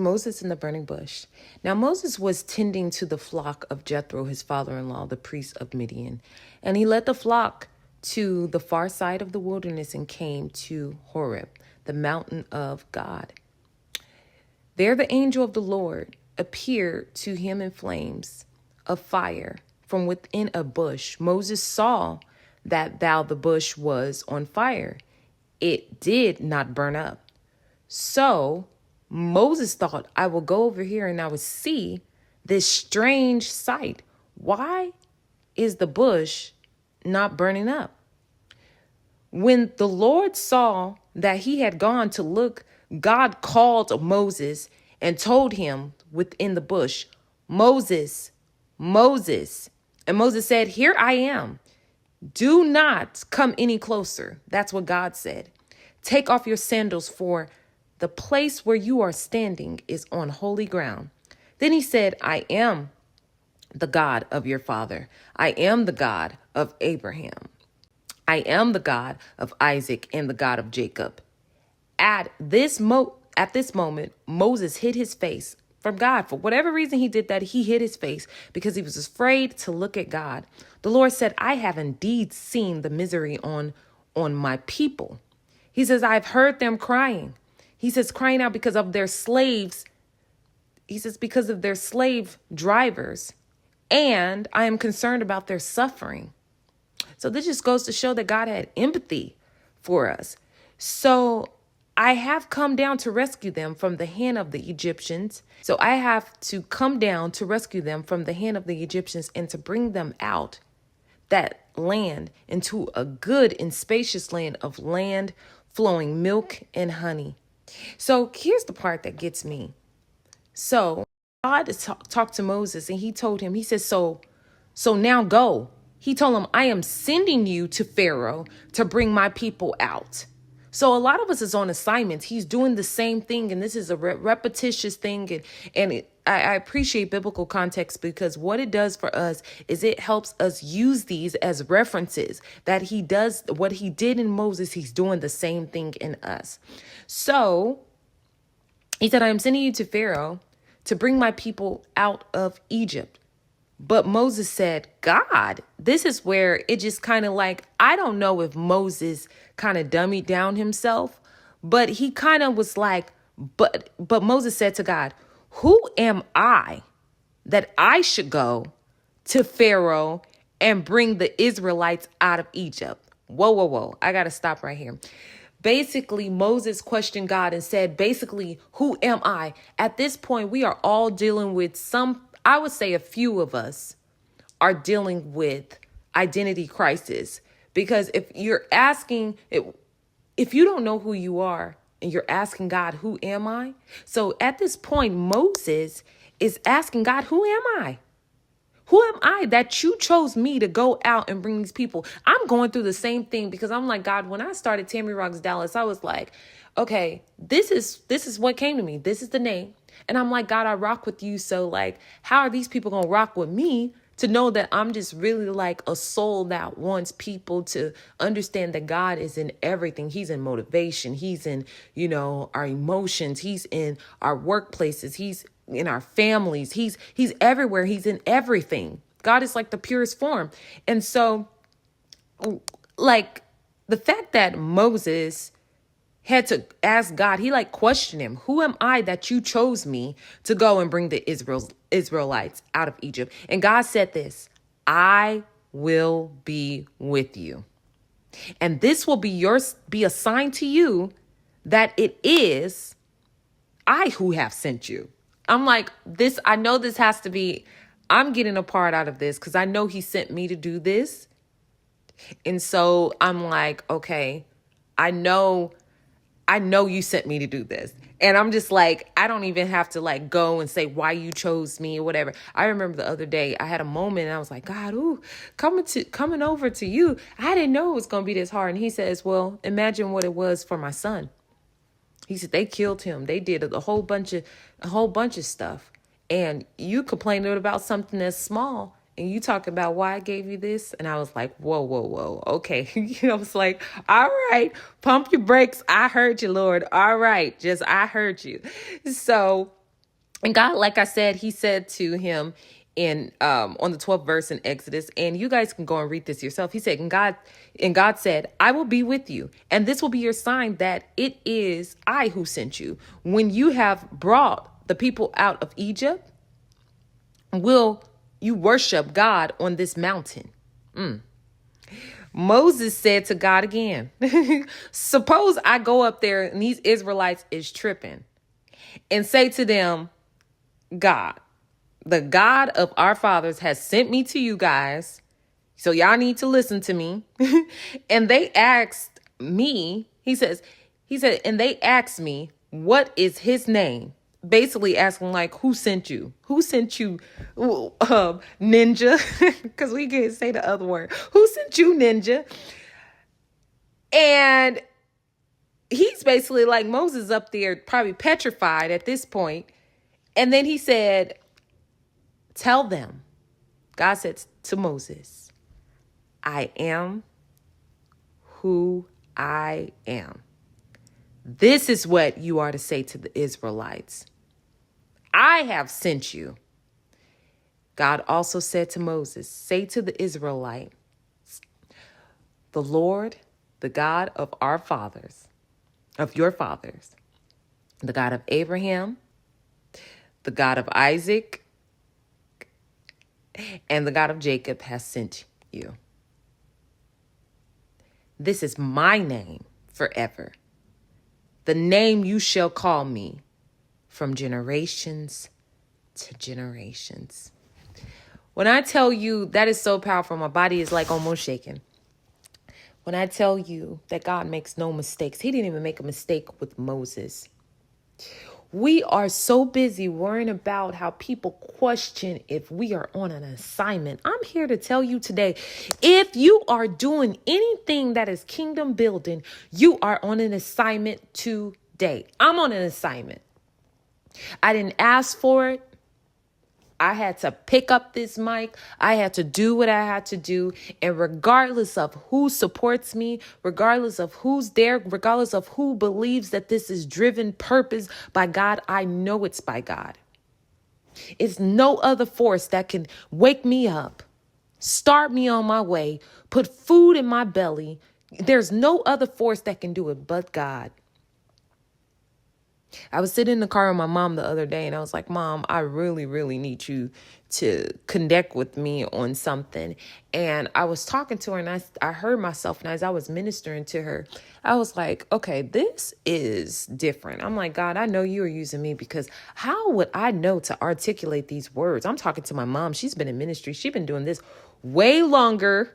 Moses in the burning bush. Now Moses was tending to the flock of Jethro, his father-in-law, the priest of Midian. And he led the flock to the far side of the wilderness and came to Horeb, the mountain of God. There the angel of the Lord appeared to him in flames of fire from within a bush. Moses saw that the bush was on fire. It did not burn up. So Moses thought, I will go over here and I will see this strange sight. Why is the bush not burning up? When the Lord saw that he had gone to look, God called Moses and told him within the bush, Moses, Moses. And Moses said, here I am. Do not come any closer. That's what God said. Take off your sandals, for the place where you are standing is on holy ground. Then he said, I am the God of your father. I am the God of Abraham. I am the God of Isaac and the God of Jacob. At this moment, Moses hid his face from God. For whatever reason he did that, he hid his face because he was afraid to look at God. The Lord said, I have indeed seen the misery on my people. He says, I've heard them crying. He says, crying out because of their slaves. He says, because of their slave drivers. And I am concerned about their suffering. So this just goes to show that God had empathy for us. So I have come down to rescue them from the hand of the Egyptians. So I have to come down to rescue them from the hand of the Egyptians and to bring them out that land into a good and spacious land of land flowing milk and honey. So here's the part that gets me. So God talked to Moses and he told him, he says, so now go. He told him, I am sending you to Pharaoh to bring my people out. So a lot of us is on assignments. He's doing the same thing. And this is a repetitious thing. And I appreciate biblical context because what it does for us is it helps us use these as references that he does what he did in Moses. He's doing the same thing in us. So he said, I am sending you to Pharaoh to bring my people out of Egypt. But Moses said, God, this is where it just kind of like, I don't know if Moses kind of dummied down himself, but he kind of was like, but Moses said to God, who am I that I should go to Pharaoh and bring the Israelites out of Egypt? Whoa. I got to stop right here. Basically, Moses questioned God and said, basically, who am I? At this point, we are all dealing with I would say a few of us are dealing with identity crisis, because if you don't know who you are and you're asking God, who am I? So at this point, Moses is asking God, who am I? Who am I that you chose me to go out and bring these people? I'm going through the same thing because I'm like, God, when I started TammyRocksDallas, I was like, okay, this is what came to me. This is the name. And I'm like, God, I rock with you. So like, how are these people going to rock with me to know that I'm just really like a soul that wants people to understand that God is in everything. He's in motivation. He's in, our emotions. He's in our workplaces. He's in our families. He's everywhere. He's in everything. God is like the purest form. And so like the fact that Moses had to ask God, he like questioned him. Who am I that you chose me to go and bring the Israelites out of Egypt? And God said this, I will be with you. And this will be a sign to you that it is I who have sent you. I'm like, I know this has to be, I'm getting a part out of this because I know he sent me to do this. And so I'm like, okay, I know you sent me to do this. And I'm just like, I don't even have to like go and say why you chose me or whatever. I remember the other day I had a moment and I was like, God, coming over to you. I didn't know it was going to be this hard. And he says, well, imagine what it was for my son. He said, they killed him. They did a whole bunch of stuff. And you complained about something that's small. And you talk about why I gave you this. And I was like, whoa. Okay. I was like, all right, pump your brakes. I heard you, Lord. All right. I heard you. So And God, like I said, he said to him in on the 12th verse in Exodus, and you guys can go and read this yourself. He said, and God said, I will be with you, and this will be your sign that it is I who sent you. When you have brought the people out of Egypt, will you worship God on this mountain? Moses said to God again, suppose I go up there and these Israelites is tripping and say to them, God, the God of our fathers has sent me to you guys. So y'all need to listen to me. And they asked me, he said, and they asked me, what is his name? Basically asking like, who sent you? Who sent you, ninja? Because we can't say the other word. Who sent you, ninja? And he's basically like Moses up there, probably petrified at this point. And then he said, tell them, God said to Moses, I am who I am. This is what you are to say to the Israelites. I have sent you. God also said to Moses, say to the Israelites, the Lord, the God of our fathers, of your fathers, the God of Abraham, the God of Isaac, and the God of Jacob has sent you. This is my name forever, the name you shall call me from generations to generations. When I tell you that is so powerful, my body is like almost shaking. When I tell you that God makes no mistakes, he didn't even make a mistake with Moses. We are so busy worrying about how people question if we are on an assignment. I'm here to tell you today, if you are doing anything that is kingdom building, you are on an assignment today. I'm on an assignment. I didn't ask for it. I had to pick up this mic. I had to do what I had to do. And regardless of who supports me, regardless of who's there, regardless of who believes that this is driven purpose by God, I know it's by God. It's no other force that can wake me up, start me on my way, put food in my belly. There's no other force that can do it but God. I was sitting in the car with my mom the other day and I was like, Mom, I really, really need you to connect with me on something. And I was talking to her and I heard myself, and as I was ministering to her, I was like, okay, this is different. I'm like, God, I know you are using me, because how would I know to articulate these words? I'm talking to my mom. She's been in ministry. She's been doing this way longer.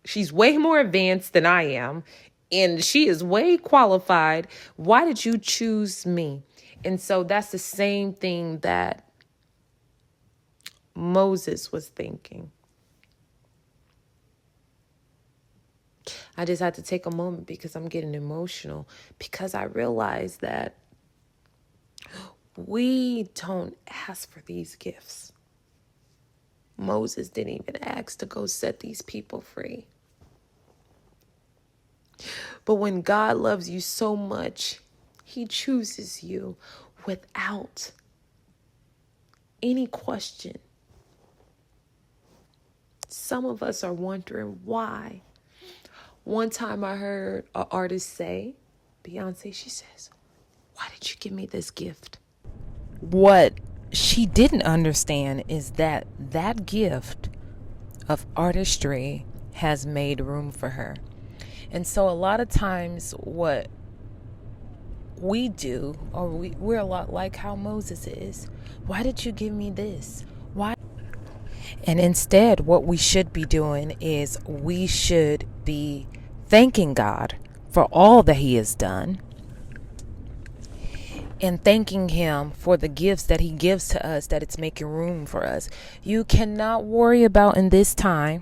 She's way more advanced than I am. And she is way qualified. Why did you choose me? And so that's the same thing that Moses was thinking. I just had to take a moment because I'm getting emotional, because I realized that we don't ask for these gifts. Moses didn't even ask to go set these people free. But when God loves you so much, he chooses you without any question. Some of us are wondering why. One time I heard an artist say, Beyonce, she says, why did you give me this gift? What she didn't understand is that that gift of artistry has made room for her. And so a lot of times what we do, or we're a lot like how Moses is. Why did you give me this? Why? And instead, what we should be doing is we should be thanking God for all that he has done, and thanking him for the gifts that he gives to us, that it's making room for us. You cannot worry about in this time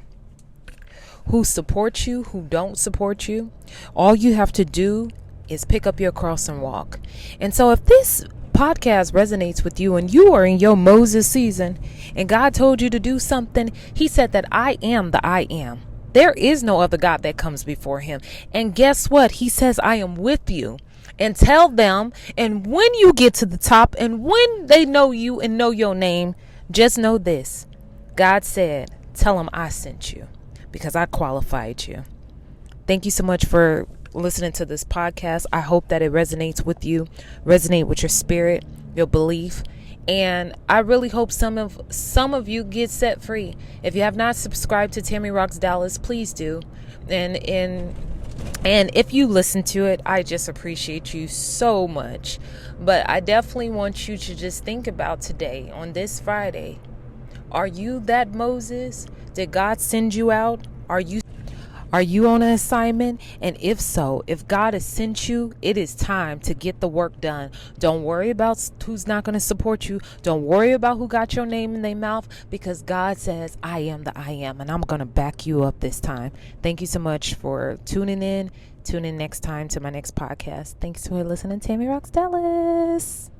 who supports you, who don't support you. All you have to do is pick up your cross and walk. And so if this podcast resonates with you and you are in your Moses season and God told you to do something, he said that I am the I am. There is no other God that comes before him. And guess what? He says, I am with you. and tell them. And when you get to the top and when they know you and know your name, just know this. God said, tell them I sent you because I qualified you. Thank you so much for listening to this podcast. I hope that it resonates with you, resonate with your spirit, your belief. And I really hope some of you get set free. If you have not subscribed to Tammy Rocks Dallas, please do. And if you listen to it, I just appreciate you so much. But I definitely want you to just think about today, on this Friday. Are you that Moses? Did God send you out? Are you on an assignment? And if so, if God has sent you, it is time to get the work done. Don't worry about who's not going to support you. Don't worry about who got your name in their mouth, because God says, I am the I am, and I'm going to back you up this time. Thank you so much for tuning in. Tune in next time to my next podcast. Thanks for listening, Tammy Rocks Dallas.